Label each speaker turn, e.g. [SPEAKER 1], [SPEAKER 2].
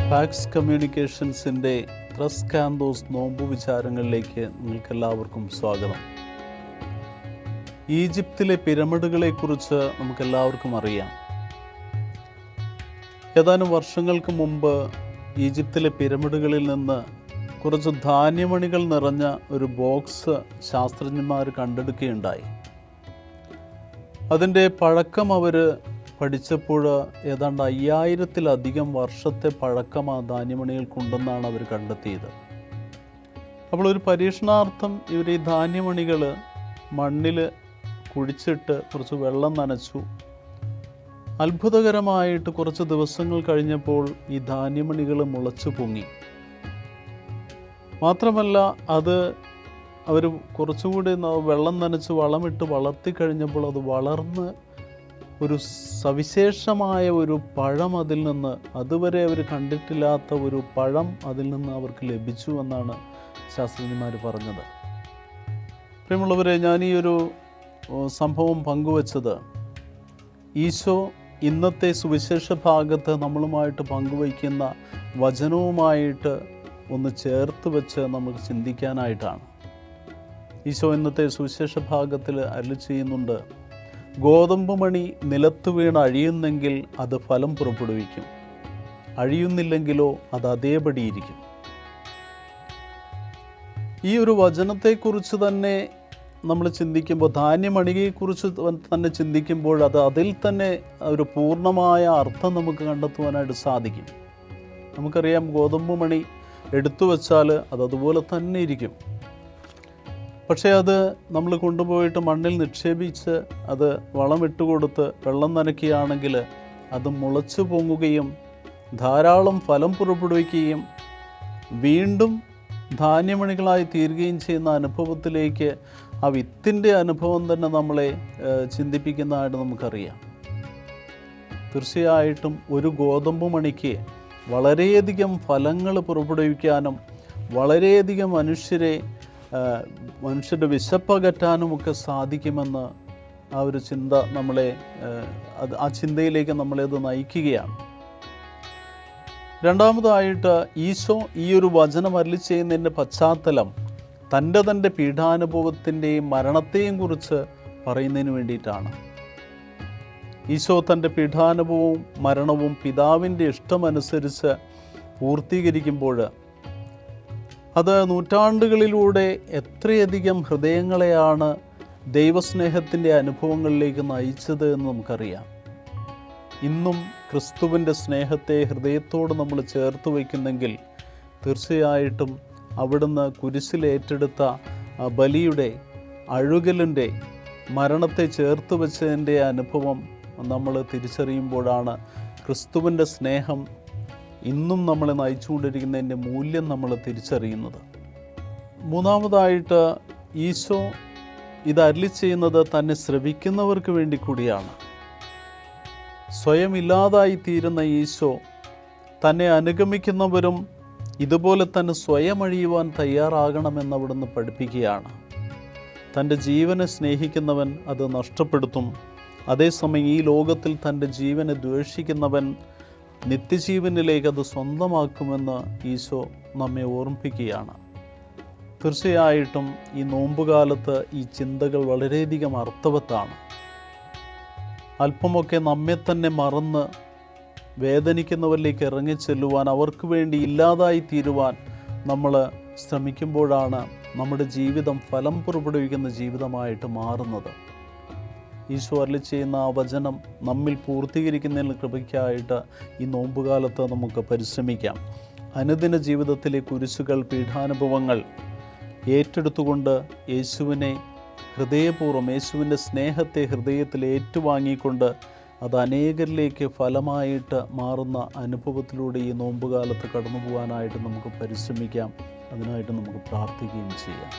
[SPEAKER 1] Pax കമ്മ്യൂണിക്കേഷൻസിൻ്റെ ത്രസ് കാന്തോസ് നോമ്പ് വിചാരങ്ങളിലേക്ക് നിങ്ങൾക്കെല്ലാവർക്കും സ്വാഗതം. ഈജിപ്തിലെ പിരമിഡുകളെക്കുറിച്ച് നമുക്കെല്ലാവർക്കും അറിയാം. ഏതാനും വർഷങ്ങൾക്ക് മുമ്പ് ഈജിപ്തിലെ പിരമിഡുകളിൽ നിന്ന് കുറച്ച് ധാന്യമണികൾ നിറഞ്ഞ ഒരു ബോക്സ് ശാസ്ത്രജ്ഞന്മാർ കണ്ടെടുക്കുകയുണ്ടായി. അതിൻ്റെ പഴക്കം അവർ പഠിച്ചപ്പോൾ ഏതാണ്ട് 5000-ലധികം വർഷത്തെ പഴക്കം ആ ധാന്യമണികൾക്കുണ്ടെന്നാണ് അവർ കണ്ടെത്തിയത്. അപ്പോൾ ഒരു പരീക്ഷണാർത്ഥം ഇവർ ഈ ധാന്യമണികൾ മണ്ണിൽ കുഴിച്ചിട്ട് കുറച്ച് വെള്ളം നനച്ചു. അത്ഭുതകരമായിട്ട് കുറച്ച് ദിവസങ്ങൾ കഴിഞ്ഞപ്പോൾ ഈ ധാന്യമണികൾ മുളച്ചു പൊങ്ങി. മാത്രമല്ല അത് അവർ കുറച്ചുകൂടി വെള്ളം നനച്ച് വളമിട്ട് വളർത്തി കഴിഞ്ഞപ്പോൾ അത് വളർന്ന് ഒരു സവിശേഷമായ ഒരു പഴം അതിൽ നിന്ന്, അതുവരെ അവർ കണ്ടിട്ടില്ലാത്ത ഒരു പഴം അതിൽ നിന്ന് അവർക്ക് ലഭിച്ചു എന്നാണ് ശാസ്ത്രജ്ഞന്മാർ പറഞ്ഞത്. പ്രിയമുള്ളവരെ, ഞാൻ ഈ ഒരു സംഭവം പങ്കുവച്ചത് ഈശോ ഇന്നത്തെ സുവിശേഷ ഭാഗത്ത് നമ്മളുമായിട്ട് പങ്കുവയ്ക്കുന്ന വചനവുമായിട്ട് ഒന്ന് ചേർത്ത് വെച്ച് നമുക്ക് ചിന്തിക്കാനായിട്ടാണ്. ഈശോ ഇന്നത്തെ സുവിശേഷ ഭാഗത്തിൽ അരുളി ചെയ്യുന്നുണ്ട്, ഗോതമ്പ് മണി നിലത്ത് വീണ് അഴിയുന്നെങ്കിൽ അത് ഫലം പുറപ്പെടുവിക്കും, അഴിയുന്നില്ലെങ്കിലോ അത് അതേപടിയിരിക്കും. ഈ ഒരു വചനത്തെക്കുറിച്ച് തന്നെ നമ്മൾ ചിന്തിക്കുമ്പോൾ, ധാന്യമണികയെക്കുറിച്ച് തന്നെ ചിന്തിക്കുമ്പോൾ അത് അതിൽ തന്നെ ഒരു പൂർണ്ണമായ അർത്ഥം നമുക്ക് കണ്ടെത്തുവാനായിട്ട് സാധിക്കും. നമുക്കറിയാം, ഗോതമ്പ് മണി എടുത്തു വച്ചാൽ അത് അതുപോലെ തന്നെ ഇരിക്കും. പക്ഷേ അത് നമ്മൾ കൊണ്ടുപോയിട്ട് മണ്ണിൽ നിക്ഷേപിച്ച് അത് വളമിട്ട് കൊടുത്ത് വെള്ളം നനയ്ക്കുകയാണെങ്കിൽ അത് മുളച്ചു പൊങ്ങുകയും ധാരാളം ഫലം പുറപ്പെടുവിക്കുകയും വീണ്ടും ധാന്യമണികളായി തീരുകയും ചെയ്യുന്ന അനുഭവത്തിലേക്ക് ആ വിത്തിൻ്റെ അനുഭവം തന്നെ നമ്മളെ ചിന്തിപ്പിക്കുന്നതായിട്ട് നമുക്കറിയാം. തീർച്ചയായിട്ടും ഒരു ഗോതമ്പ് മണിക്ക് വളരെയധികം ഫലങ്ങൾ പുറപ്പെടുവിക്കാനും വളരെയധികം മനുഷ്യരുടെ വിശപ്പകറ്റാനുമൊക്കെ സാധിക്കുമെന്ന് ആ ഒരു ചിന്ത നമ്മളെ ആ ചിന്തയിലേക്ക് നമ്മളത് നയിക്കുകയാണ്. രണ്ടാമതായിട്ട് ഈശോ ഈ ഒരു വചനം അരുളി ചെയ്യുന്നതിൻ്റെ പശ്ചാത്തലം തൻ്റെ പീഡാനുഭവത്തിൻ്റെയും മരണത്തെയും കുറിച്ച് പറയുന്നതിന് വേണ്ടിയിട്ടാണ്. ഈശോ തൻ്റെ പീഡാനുഭവവും മരണവും പിതാവിൻ്റെ ഇഷ്ടമനുസരിച്ച് പൂർത്തീകരിക്കുമ്പോൾ അത് നൂറ്റാണ്ടുകളിലൂടെ എത്രയധികം ഹൃദയങ്ങളെയാണ് ദൈവസ്നേഹത്തിൻ്റെ അനുഭവങ്ങളിലേക്ക് നയിച്ചത് എന്ന് നമുക്കറിയാം. ഇന്നും ക്രിസ്തുവിൻ്റെ സ്നേഹത്തെ ഹൃദയത്തോട് നമ്മൾ ചേർത്ത് വയ്ക്കുന്നെങ്കിൽ തീർച്ചയായിട്ടും അവിടുന്ന് കുരിശിൽ ഏറ്റെടുത്ത ബലിയുടെ അഴുകലിൻ്റെ മരണത്തെ ചേർത്ത് വെച്ചതിൻ്റെ അനുഭവം നമ്മൾ തിരിച്ചറിയുമ്പോഴാണ് ക്രിസ്തുവിൻ്റെ സ്നേഹം ഇന്നും നമ്മളെ നയിച്ചുകൊണ്ടിരിക്കുന്നതിൻ്റെ മൂല്യം നമ്മൾ തിരിച്ചറിയുന്നത്. മൂന്നാമതായിട്ട് ഈശോ ഇത് അരുളി ചെയ്യുന്നത് തന്നെ ശ്രവിക്കുന്നവർക്ക് വേണ്ടി കൂടിയാണ്. സ്വയം ഇല്ലാതായി തീരുന്ന ഈശോ തന്നെ അനുഗമിക്കുന്നവരും ഇതുപോലെ തന്നെ സ്വയം അഴിയുവാൻ തയ്യാറാകണമെന്ന് അവിടുന്ന് പഠിപ്പിക്കുകയാണ്. തൻ്റെ ജീവനെ സ്നേഹിക്കുന്നവൻ അത് നഷ്ടപ്പെടുത്തും, അതേസമയം ഈ ലോകത്തിൽ തൻ്റെ ജീവനെ ദ്വേഷിക്കുന്നവൻ നിത്യജീവനിലേക്ക് അത് സ്വന്തമാക്കുമെന്ന് ഈശോ നമ്മെ ഓർമ്മിപ്പിക്കുകയാണ്. തീർച്ചയായിട്ടും ഈ നോമ്പുകാലത്ത് ഈ ചിന്തകൾ വളരെയധികം അർത്ഥവത്താണ്. അല്പമൊക്കെ നമ്മെ തന്നെ മറന്ന് വേദനിക്കുന്നവരിലേക്ക് ഇറങ്ങിച്ചെല്ലുവാൻ, അവർക്ക് വേണ്ടി ഇല്ലാതായി തീരുവാൻ നമ്മൾ ശ്രമിക്കുമ്പോഴാണ് നമ്മുടെ ജീവിതം ഫലം പുറപ്പെടുവിക്കുന്ന ജീവിതമായിട്ട് മാറുന്നത്. ഈശോ അരുളി ചെയ്യുന്ന ആ വചനം നമ്മിൽ പൂർത്തീകരിക്കുന്നതിന് കൃപയ്ക്കായിട്ട് ഈ നോമ്പുകാലത്ത് നമുക്ക് പരിശ്രമിക്കാം. അനുദിന ജീവിതത്തിലെ കുരിശുകൾ, പീഡാനുഭവങ്ങൾ ഏറ്റെടുത്തുകൊണ്ട് യേശുവിനെ ഹൃദയപൂർവ്വം, യേശുവിൻ്റെ സ്നേഹത്തെ ഹൃദയത്തിൽ ഏറ്റുവാങ്ങിക്കൊണ്ട് അത് അനേകരിലേക്ക് ഫലമായിട്ട് മാറുന്ന അനുഭവത്തിലൂടെ ഈ നോമ്പുകാലത്ത് കടന്നു പോകാനായിട്ട് നമുക്ക് പരിശ്രമിക്കാം. അതിനായിട്ട് നമുക്ക് പ്രാർത്ഥിക്കുകയും ചെയ്യാം.